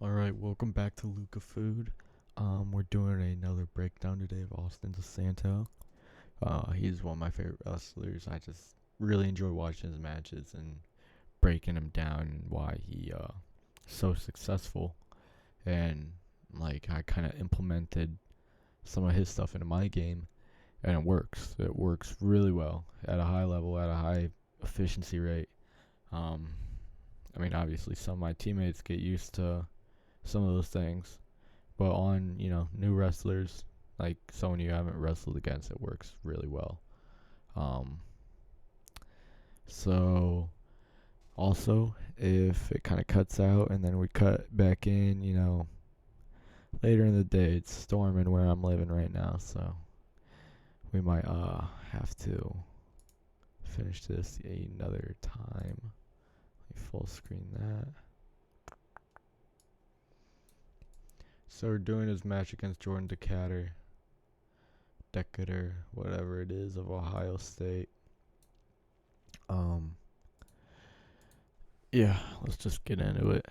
Alright, welcome back to Luca Food. We're doing another breakdown today of Austin Desanto. He's one of my favorite wrestlers. I just really enjoy watching his matches and breaking him down and why he so successful. And like I kind of implemented some of his stuff into my game, and it works. It works really well at a high level, at a high efficiency rate. Um, obviously, some of my teammates get used to some of those things, but on new wrestlers, like someone you haven't wrestled against, it works really well. Um, so also, if it kind of cuts out and then we cut back in, later in the day, it's storming where I'm living right now, so we might have to finish this another time. Let me full screen that. So we're doing his match against Jordan Decatur, whatever it is, of Ohio State. Yeah, let's just get into it.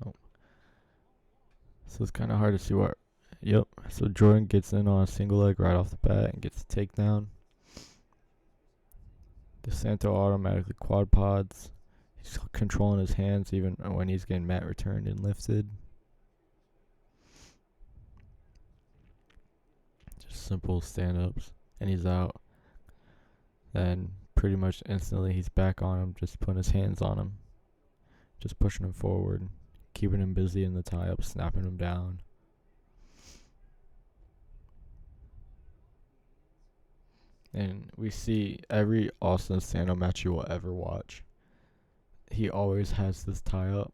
Oh, so it's kind of hard to see what. Yep. So Jordan gets in on a single leg right off the bat and gets a takedown. Desanto automatically quad pods. He's controlling his hands even when he's getting mat returned and lifted. Just simple stand ups. And he's out. Then pretty much instantly he's back on him, just putting his hands on him. Just pushing him forward. Keeping him busy in the tie up, snapping him down. And we see every Austin Desanto match you will ever watch. He always has this tie up.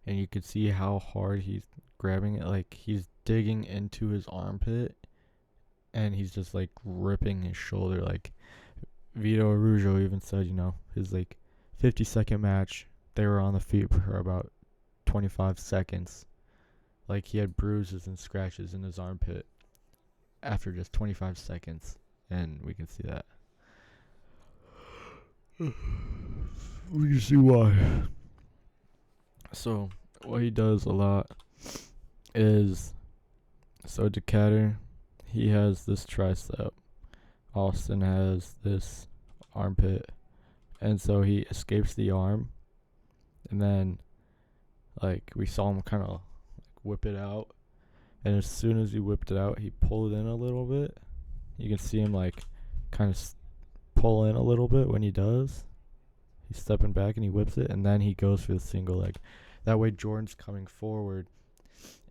And you can see how hard he's grabbing it. Like he's digging into his armpit. And he's just like ripping his shoulder. Like Vito Araujo even said, his like 50-second match, they were on the feet for about 25 seconds. Like he had bruises and scratches in his armpit after just 25 seconds. And we can see that. We can see why. So, what he does a lot is, so Decatur, he has this tricep. Austin has this armpit. And so he escapes the arm. And then, like, we saw him kind of whip it out. And as soon as he whipped it out, he pulled in a little bit. You can see him, like, kind of pull in a little bit when he does. He's stepping back and he whips it. And then he goes for the single leg. That way, Jordan's coming forward.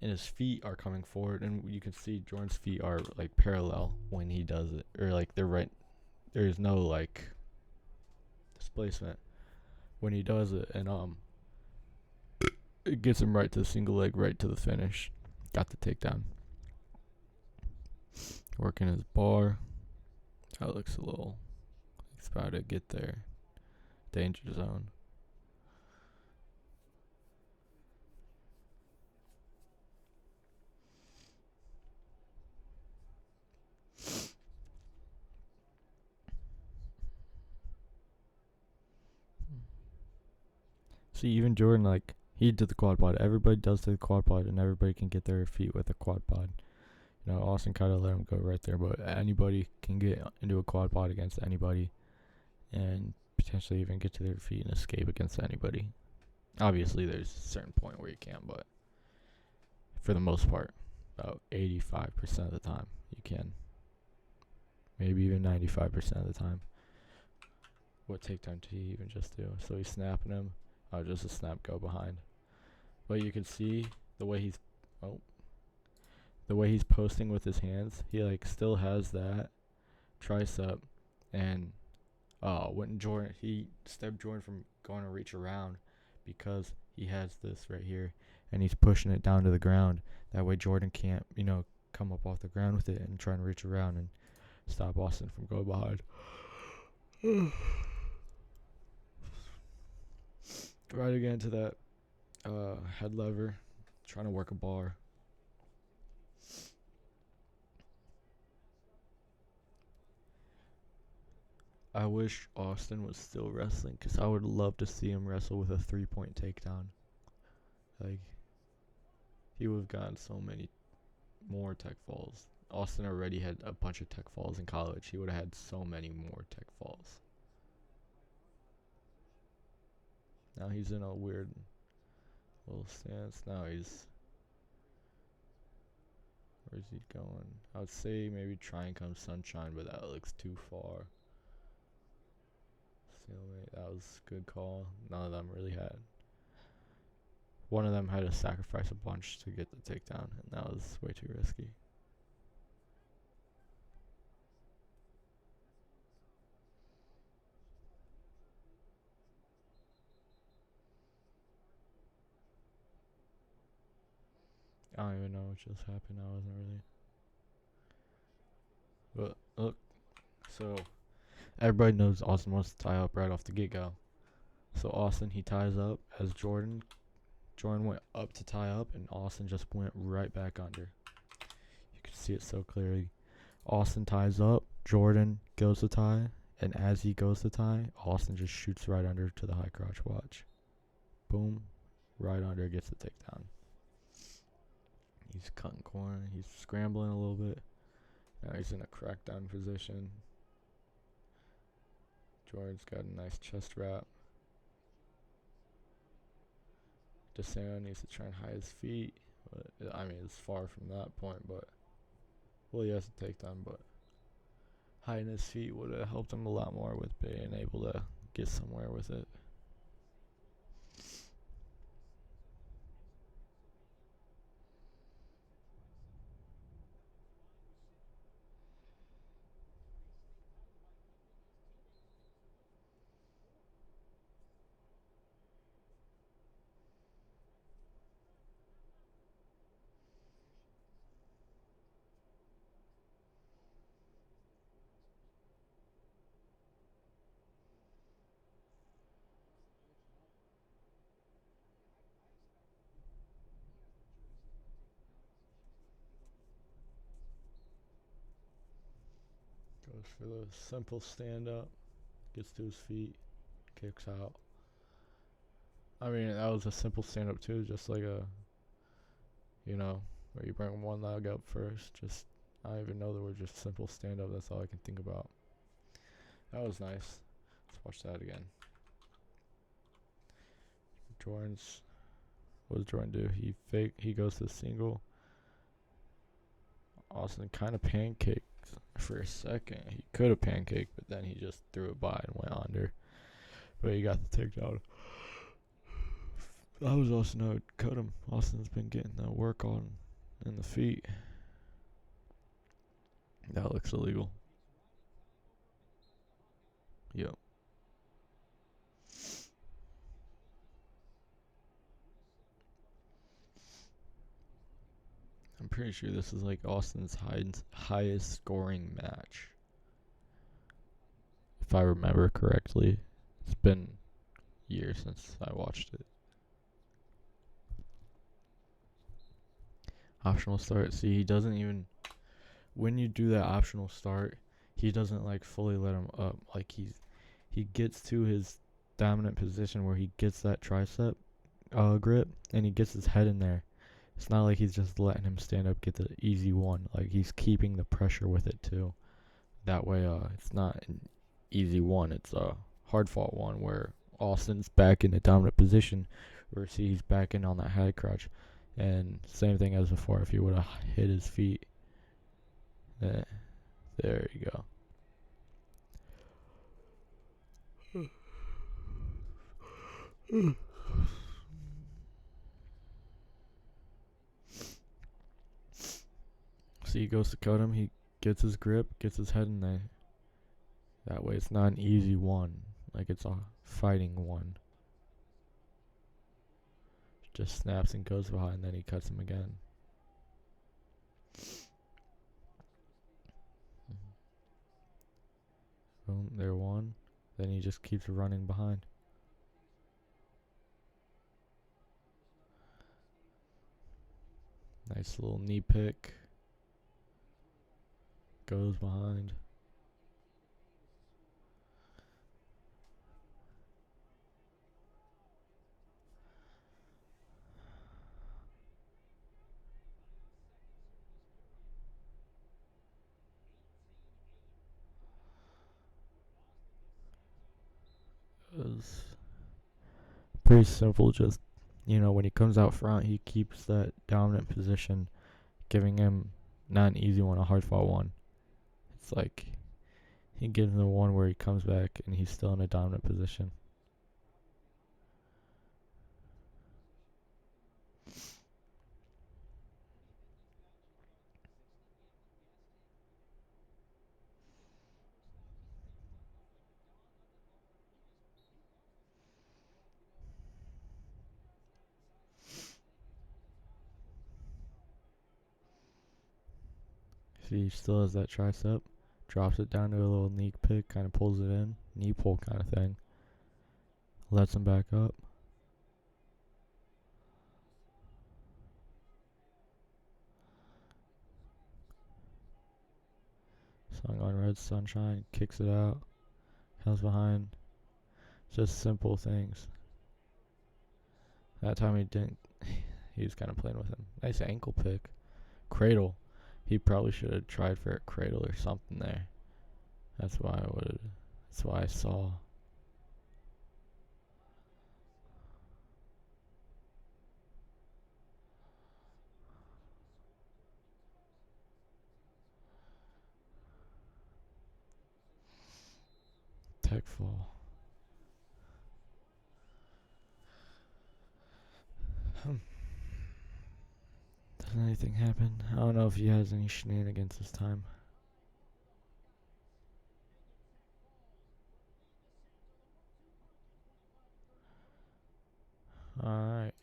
And his feet are coming forward. And you can see Jordan's feet are, like, parallel when he does it. Or, like, they're right. There's no, like, displacement when he does it. And, it gets him right to the single leg, right to the finish. Got the takedown. Working his bar. That looks a little. He's about to get there. Danger zone. See, even Jordan, like, he did the quad pod. Everybody does the quad pod, and everybody can get their feet with a quad pod. Austin kind of let him go right there, but anybody can get into a quad pod against anybody and potentially even get to their feet and escape against anybody. Obviously, there's a certain point where you can't, but for the most part, about 85% of the time, you can. Maybe even 95% of the time. What takedown did he even just do? So he's snapping him. Oh, just a snap go behind. But you can see the way he's posting with his hands. He like still has that tricep, and he stepped Jordan from going to reach around because he has this right here, and he's pushing it down to the ground. That way Jordan can't come up off the ground with it and try and reach around and stop Austin from going behind. Right again to that head lever, trying to work a bar. I wish Austin was still wrestling because I would love to see him wrestle with a 3-point takedown. Like, he would have gotten so many more tech falls. Austin already had a bunch of tech falls in college. He would have had so many more tech falls. Now he's in a weird little stance. Now he's. Where's he going? I would say maybe try and come sunshine, but that looks too far. Stalemate. That was a good call. None of them really had. One of them had to sacrifice a bunch to get the takedown, and that was way too risky. I don't even know what just happened. I wasn't really. But look, so everybody knows Austin wants to tie up right off the get go. So Austin, he ties up as Jordan. Jordan went up to tie up, and Austin just went right back under. You can see it so clearly. Austin ties up, Jordan goes to tie, and as he goes to tie, Austin just shoots right under to the high crotch. Watch. Boom. Right under, gets the takedown. He's cutting corner. He's scrambling a little bit. Now he's in a crackdown position. Jordan's got a nice chest wrap. Desanto needs to try and hide his feet. But, I mean, it's far from that point, but. Well, he has to take down, but. Hiding his feet would have helped him a lot more with being able to get somewhere with it. Goes for the simple stand up. Gets to his feet. Kicks out. I mean, that was a simple stand up too. Just like a, where you bring one leg up first. Just, I don't even know the word, just simple stand up. That's all I can think about. That was nice. Let's watch that again. What does Jordan do? He goes to single. Austin kind of pancaked for a second. He could have pancaked, but then he just threw it by and went under. But he got the takedown. That was Austin who cut him. Austin's been getting the work on in the feet. That looks illegal. Yep. I'm pretty sure this is like Austin's highest scoring match. If I remember correctly. It's been years since I watched it. Optional start. See, he doesn't even. When you do that optional start, he doesn't like fully let him up. Like he gets to his dominant position where he gets that tricep grip and he gets his head in there. It's not like he's just letting him stand up, get the easy one. Like he's keeping the pressure with it too. That way, it's not an easy one. It's a hard fought one where Austin's back in a dominant position, versus he's back in on that high crotch. And same thing as before. If he would have hit his feet, there you go. So he goes to cut him. He gets his grip, gets his head in there. That way, it's not an easy one. Like it's a fighting one. Just snaps and goes behind, and then he cuts him again. Boom, there one. Then he just keeps running behind. Nice little knee pick. Goes behind. was pretty simple. Just, when he comes out front, he keeps that dominant position, giving him not an easy one, a hard fought one. It's like he gives him the one where he comes back and he's still in a dominant position. See, he still has that tricep, drops it down to a little knee pick, kind of pulls it in, knee pull kind of thing, lets him back up. Sung on red sunshine, kicks it out, comes behind. Just simple things. That time he didn't. He was kind of playing with him. Nice ankle pick. Cradle. He probably should have tried for a cradle or something there. That's why I saw. Tech fall. Doesn't anything happen? I don't know if he has any shenanigans this time. Alright.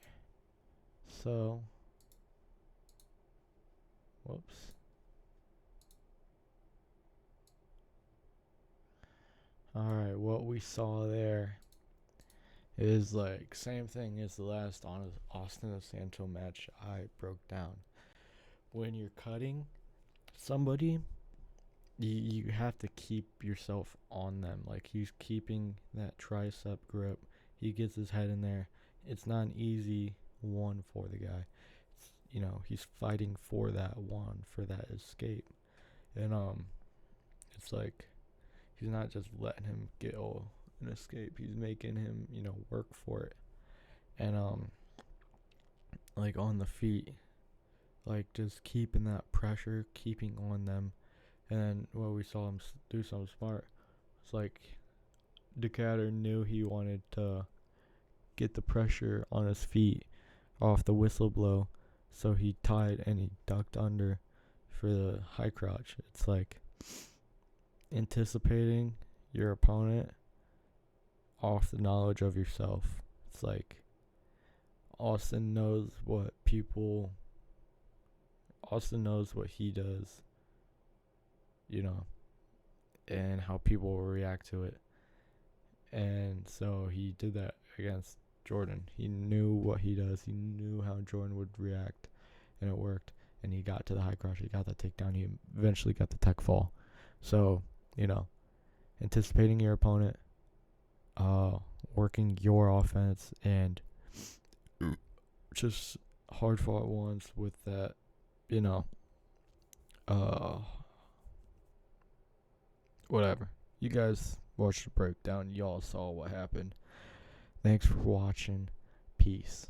So. Whoops. Alright, what we saw there is like same thing as the last Austin Desanto match I broke down. When you're cutting somebody, you have to keep yourself on them. Like he's keeping that tricep grip. He gets his head in there. It's not an easy one for the guy. He's fighting for that one, for that escape. And it's like he's not just letting him get an escape. He's making him, work for it. And like on the feet, like just keeping that pressure, keeping on them. And then we saw him do something smart. It's like Decatur knew he wanted to get the pressure on his feet off the whistle blow, so he tied and he ducked under for the high crouch. It's like anticipating your opponent off the knowledge of yourself. It's like Austin knows what he does, and how people will react to it. And so he did that against Jordan. He knew what he does. He knew how Jordan would react, and it worked. And he got to the high crouch. He got that takedown. He eventually got the tech fall. So, anticipating your opponent, working your offense, and just hard fought ones with that, whatever. You guys watched the breakdown. Y'all saw what happened. Thanks for watching. Peace.